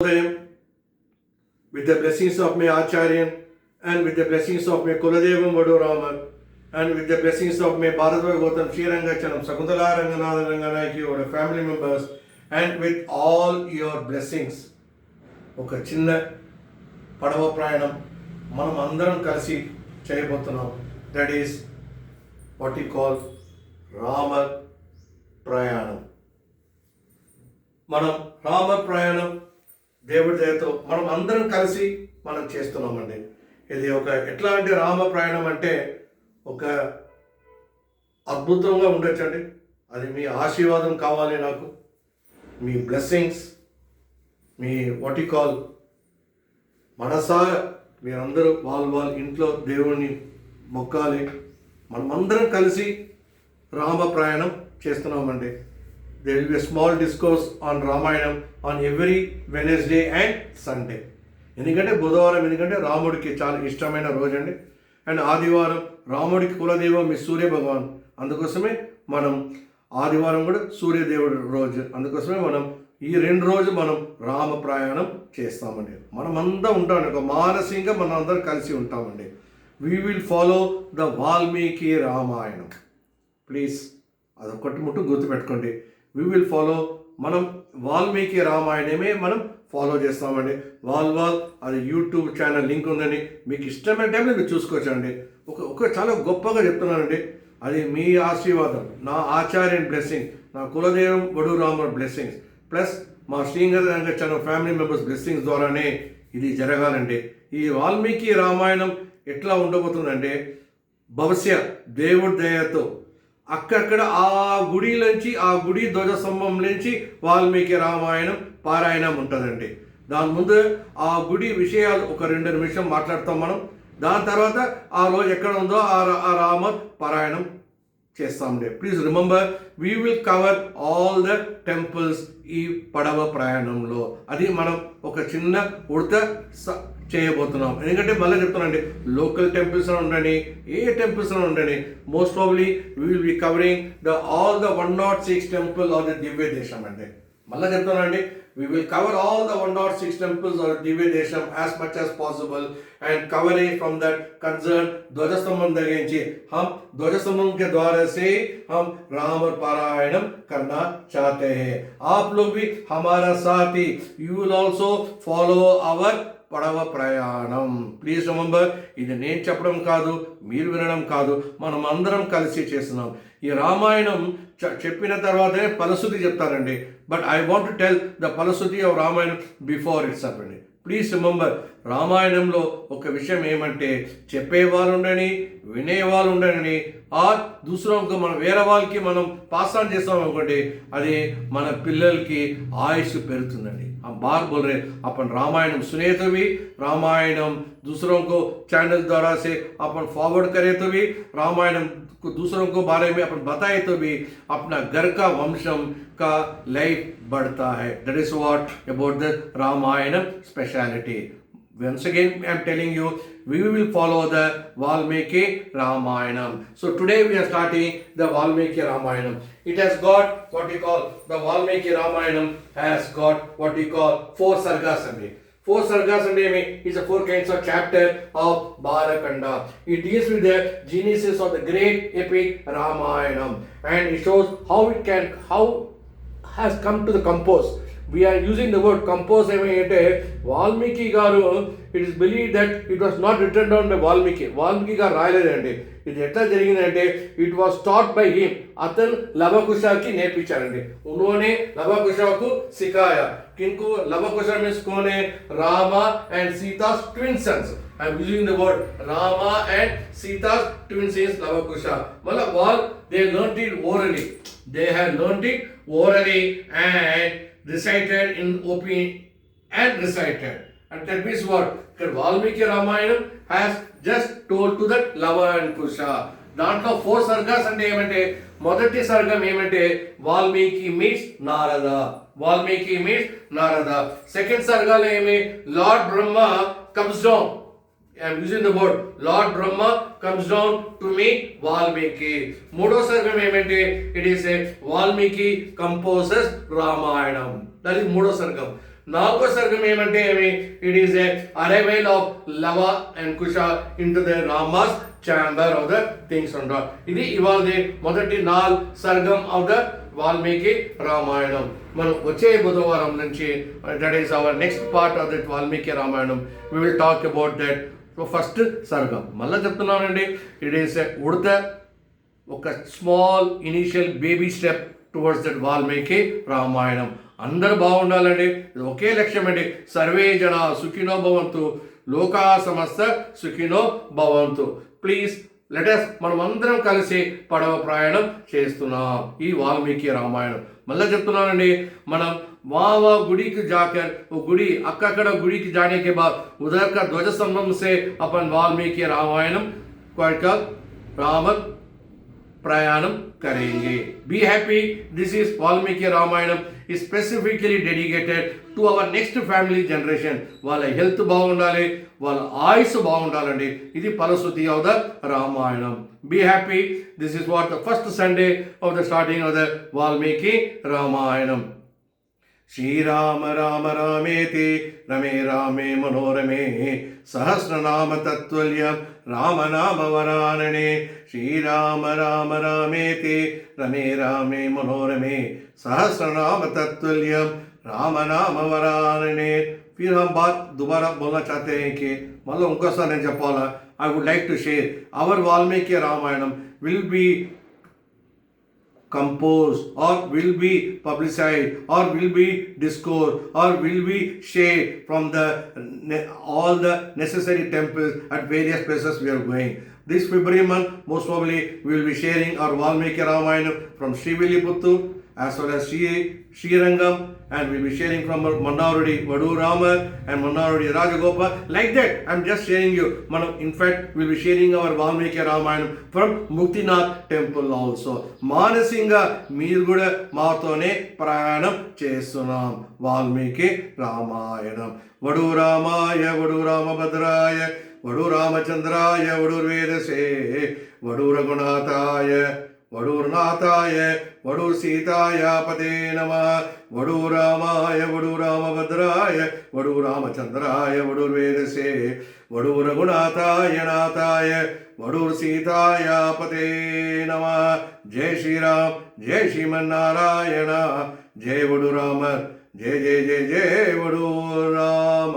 them with the blessings of my Acharyan and with the blessings of my Kuladevam Vaduraman and with the blessings of my Bharadva Gautam Srirangachanam Sakuntala Ranganatha Ranganayaki or family members and with all your blessings. ఒక చిన్న పడవ ప్రయాణం మనం అందరం కలిసి చేయబోతున్నాం. That is what you call Rama ప్రయాణం. మనం రామ ప్రయాణం దేవుడి దయతో మనం అందరం కలిసి మనం చేస్తున్నామండి. ఇది ఒక ఎట్లాంటి రామ ప్రయాణం అంటే ఒక అద్భుతంగా ఉండొచ్చండి. అది మీ ఆశీర్వాదం కావాలి, నాకు మీ బ్లెస్సింగ్స్, మీ వాట్ యు కాల్ మనసారా మీరందరూ వాళ్ళ ఇంట్లో దేవుణ్ణి మొక్కాలి. మనమందరం కలిసి రామ ప్రయాణం చేస్తున్నామండి. There will be a small discourse on Ramayana on every Wednesday and Sunday. ఎందుకంటే బుధవారం ఎందుకంటే రాముడికి చాలా ఇష్టమైన రోజు అండి. అండ్ ఆదివారం రాముడికి కులదైవం మీ సూర్య భగవాన్, అందుకోసమే మనం ఆదివారం కూడా సూర్యదేవుడి రోజు, అందుకోసమే మనం ఈ 2 రోజులు మనం రామ ప్రయాణం చేస్తామండి. మనమంతా ఉంటామండి, ఒక మానసికంగా మనం అందరం కలిసి ఉంటామండి. We will follow the Valmiki Ramayanam. Please అదొకటి ముట్టు గుర్తుపెట్టుకోండి. వీ విల్ ఫాలో, మనం వాల్మీకి రామాయణమే మనం ఫాలో చేస్తామండి. అది యూట్యూబ్ ఛానల్ లింక్ ఉందండి, మీకు ఇష్టమైన టైంలో మీరు చూసుకోవచ్చండి. ఒక చాలా గొప్పగా చెప్తున్నానండి. అది మీ ఆశీర్వాదం, నా ఆచార్యన్ బ్లెస్సింగ్, నా కులదేవం వడురామర్ బ్లెస్సింగ్స్ ప్లస్ మా శ్రీంగర్ ఛానల్ ఫ్యామిలీ మెంబర్స్ బ్లెస్సింగ్స్ ద్వారానే ఇది జరగాలండి. ఈ వాల్మీకి రామాయణం ఎట్లా ఉండబోతుందంటే భవిష్య దేవుడి దయతో అక్కడక్కడ ఆ గుడిలోంచి, ఆ గుడి ధ్వజస్తంభం నుంచి వాల్మీకి రామాయణం పారాయణం ఉంటుందండి. దాని ముందు ఆ గుడి విషయాలు ఒక 2 నిమిషం మాట్లాడతాం మనం. దాని తర్వాత ఆ రోజు ఎక్కడ ఉందో ఆ రామ పారాయణం చేస్తామండి. Please remember, we will cover all the temples ఈ పడవ ప్రయాణంలో. అది మనం ఒక చిన్న ఉడత చేయబోతున్నాం. ఎందుకంటే మళ్ళీ చెప్తున్నానండి, లోకల్ టెంపుల్స్ ఉండండి, ఏ టెంపుల్స్ ఉండండి, most probably we will be covering all the 106 temple of the Divya Desam అండి. మళ్ళీ చెప్తున్నానండి, we will cover all the 106 temples of Divya Desham as much as possible and covering from that concern ध्वजस्तंभम दगे हम ध्वजस्तंभम के द्वारा से हम राम पारायणम करना चाहते हैं. आप लोग भी हमारा साथी, you will also follow our పడవ ప్రయాణం. ప్లీజ్ రిమెంబర్, ఇది నేను చెప్పడం కాదు, మీరు వినడం కాదు, మనం అందరం కలిసి చేస్తున్నాం. ఈ రామాయణం చెప్పిన తర్వాతనే ఫలశ్రుతి చెప్తారండి. But I want to tell the phalashruti of Ramayanam before it's up అండి. ప్లీజ్ రిమెంబర్, రామాయణంలో ఒక విషయం ఏమంటే చెప్పేవాళ్ళు ఉండని, వినేవాళ్ళు ఉండని, ఆర్ దూసరోంకు మనం వేరే వాళ్ళకి మనం పాస్ ఆన్ చేస్తాం అనుకోండి, అది మన పిల్లలకి ఆయుష్ పెరుగుతుందండి. हम बार बोल रहे अपन रामायणम सुने तो भी, रामायणम दूसरों को चैनल द्वारा से अपन फॉरवर्ड करे तो भी, रामायणम को दूसरों को बारे में अपन बताए तो भी अपना घर का वंशम का लाइफ बढ़ता है. That is what about the Ramayanam speciality. Once again I am telling you, we will follow the Valmiki Ramayanam. So today we are starting the Valmiki Ramayanam. It has got what we call, the Valmiki Ramayanam has got what we call 4 sargas. 4 sargas is a 4 kinds of chapter of Bharakanda. It deals with the genesis of the great epic Ramayanam and it shows how has come to the compose. We are using the word compose. Valmiki garu, it is believed that it was not written down by Valmiki garu రాయలేదండి. ఇది ఎట్లా జరిగిందంటే it was taught by him. అతను లవకుశకి నేర్పించారండి. उन्होंने लवकुशा को सिखाया. किनको? Lavakusa means कौन है? Rama and Sita's twin sons. I am using the word Rama and Sita's twin sons Lavakusha. मतलब all they learnt it orally. They had learnt it orally and recited in opinion and recited. And that means what? Valmiki Ramayana has just told to that Lava and Kusha. దాంట్లో 4 సర్గాస్ అంటే ఏమంటే, మొదటి సర్గం ఏమంటే Valmiki meets Narada. Valmiki meets Narada. Second సర్గాలో ఏమి, lord Brahma comes down. I am using the word Lord Brahma comes down to meet Valmiki. మూడో సర్గం ఏమంటే, it is a Valmiki composes Ramayanam. That is మూడో సర్గం. నాలుగో సర్గం ఏమంటే it is a arrival of Lava and Kusha into the Rama's chamber of the things అంట. ఇది ఇవాళ మొదటి సర్గం ఆఫ్ ద వాల్మీకి రామాయణం. మనం వచ్చే బుధవారం నుంచి that is our next part of that Valmiki Ramayanam. We will talk about that. So first సర్గం మళ్ళీ చెప్తున్నానండి, ఇట్ ఈస్ ఉడత ఒక small initial baby step towards that Valmiki Ramayanam. అందరూ బాగుండాలండి, ఇది ఒకే లక్ష్యం అండి. సర్వే జన సుఖినో భవంతు, లోకా సమస్త సుఖినో భవంతు. ప్లీజ్ లెటస్ మనం అందరం కలిసి పడవ ప్రయాణం చేస్తున్నాం ఈ వాల్మీకి రామాయణం. మళ్ళీ చెప్తున్నానండి, మనం वहाँ गुड़ी की जाकर वो गुड़ी अक्कड़ गुड़ी की जाने के बाद उधर का ध्वज स्तंभ से अपन वाल्मीकि रामायणम का राम प्रयाणम करेंगे. Be happy. This is Valmiki Ramayanam is specifically dedicated to our next family generation. వాళ్ళ హెల్త్ బాగుండాలి, వాళ్ళ ఆయుష్ బాగుండాలండి. ఇది phalashruti of the Ramayanam. Be happy. This is what the first Sunday of the starting of the Valmiki Ramayanam. श्रीराम राम रामेति रमे रामे मनोरमे सहस्रनाम तत्तुल्यं राम नाम वरानने. श्रीराम राम रामेति रमे रामे मनोरमे सहस्रनाम तत्तुल्यं राम नाम वरानने. फिर हम बात दोबारा बोलना चाहते हैं कि मतलब उनका सा नहीं जपाला. I would like to share our Valmiki Ramayanam will be composed or will be publicized or will be discoursed or will be shared from the all the necessary temples at various places we are going. This February month most probably we will be sharing our Valmiki Ramayana from Srivilliputturu as well as Srirangam, and we will be sharing from Mannarudi Vadu Rama and Mannarudi Rajagopal. Like that, I am just sharing you. In fact, we will be sharing our Valmiki Ramayana from Muktinath temple also. Manasinga meer kuda maatone prayanam chestunam Valmiki Ramayanam. Vadu Ramaya Vadu Ramabhadraya Vadu Ramachandraya Vadu Vedase Vadu Raghunathaya वडूर्नाथाय वडूर सीताय पते नमः. वडूर रामाय वडूर रामभद्राय वडूर रामचंद्राय वडूर वेदसे वडूर रघुनाथाय नाथाय वडूर सीताय पते नमः. जय श्री राम, जय श्रीमन्नारायण, जय वडूर राम, जय जय जय जय वडूर राम.